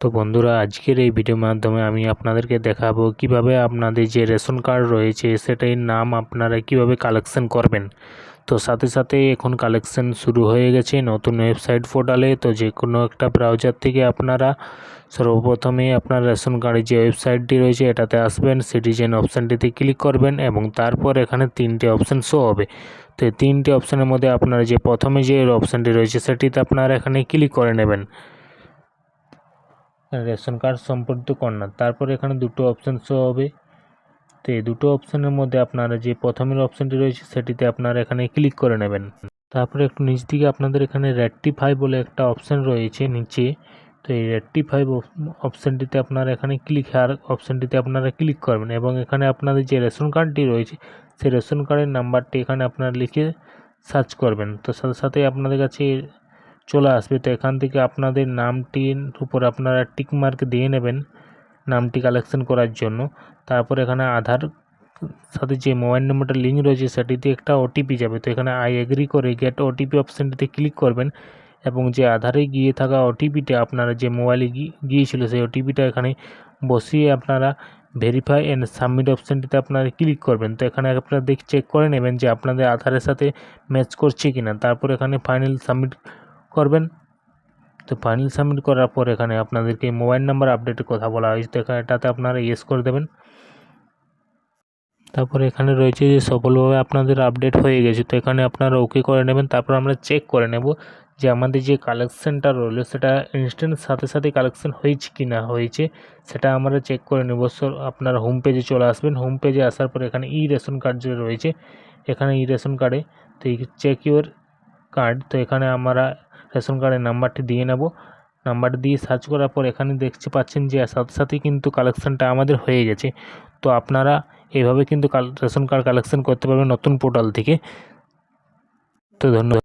তো বন্ধুরা, আজকের এই ভিডিওর মাধ্যমে আমি আপনাদেরকে দেখাবো কিভাবে আপনাদের যে রেশন কার্ড রয়েছে সেটার নাম আপনারা কিভাবে কালেকশন করবেন। তো সাথে সাথে এখন কালেকশন শুরু হয়ে গেছে নতুন ওয়েবসাইট পোর্টালে। তো যে কোনো একটা ব্রাউজার থেকে আপনারা সর্বপ্রথমে আপনার রেশন কার্ডের যে ওয়েবসাইটটি রয়েছে এটাতে আসবেন, সিটিজেন অপশানটিতে ক্লিক করবেন এবং তারপর এখানে তিনটে অপশান শো হবে। তো এই তিনটে অপশানের মধ্যে আপনারা যে প্রথমে যে অপশানটি রয়েছে সেটিতে আপনারা এখানে ক্লিক করে নেবেন, রেশন কার্ড সম্পর্কিত কর্নার। তারপর এখানে দুটো অপশান শো হবে। তো এই দুটো অপশানের মধ্যে আপনারা যে প্রথমের অপশানটি রয়েছে সেটিতে আপনারা এখানে ক্লিক করে নেবেন। তারপরে একটু নিচ দিকে আপনাদের এখানে রেকটিফাই বলে একটা অপশান রয়েছে নিচে। তো এই রেকটিফাই অপশানটিতে আপনারা এখানে অপশানটিতে আপনারা ক্লিক করবেন এবং এখানে আপনাদের যে রেশন কার্ডটি রয়েছে সেই রেশন কার্ডের নাম্বারটি এখানে আপনারা লিখে সার্চ করবেন। তো সাথে সাথে আপনাদের কাছে চলে আসবে। তো এখান থেকে আপনাদের নামটির উপর আপনারা টিক মার্ক দিয়ে নেবেন নামটি কালেকশন করার জন্য। তারপর এখানে আধার সাথে যে মোবাইল নম্বরটা লিঙ্ক রয়েছে সেটিতে একটা ওটিপি যাবে। তো এখানে আই এগ্রি করে গেট ওটিপি অপশানটিতে ক্লিক করবেন এবং যে আধারে গিয়ে থাকা ওটিপিটা আপনারা যে মোবাইলে গিয়েছিল সেই ওটিপিটা এখানে বসিয়ে আপনারা ভেরিফাই অ্যান্ড সাবমিট অপশানটিতে আপনারা ক্লিক করবেন। তো এখানে আপনারা চেক করে নেবেন যে আপনাদের আধারের সাথে ম্যাচ করছে কিনা। তারপর এখানে ফাইনাল সাবমিট করবেন। তো ফাইনাল সাবমিট করার পর এখানে আপনাদেরকে মোবাইল নাম্বার আপডেটের কথা বলা হয়েছে, তো এটাতে আপনারা ইয়েস করে দেবেন। তারপরে এখানে রয়েছে যে সফলভাবে আপনাদের আপডেট হয়ে গেছে, তো এখানে আপনারা ওকে করে নেবেন। তারপর আমরা চেক করে নেব যে আমাদের যে কালেকশানটা রইলো সেটা ইনস্ট্যান্ট সাথে সাথে কালেকশান হয়েছে কি না হয়েছে সেটা আমরা চেক করে নেব। আপনারা হোম পেজে চলে আসবেন। হোম পেজে আসার পর এখানে ই রেশন কার্ড যে রয়েছে এখানে ই রেশন কার্ডে তো এই চেক ইউর কার্ড, তো এখানে আমরা রেশন কার্ডের নাম্বারটি দিয়ে নেব। নাম্বারটি দিয়ে সার্চ করার পর এখানে দেখতে পাচ্ছেন যে সাথে সাথেই কিন্তু কালেকশানটা আমাদের হয়ে গেছে। তো আপনারা এইভাবে কিন্তু রেশন কার্ড কালেকশন করতে পারবেন নতুন পোর্টাল থেকে। তো ধন্যবাদ।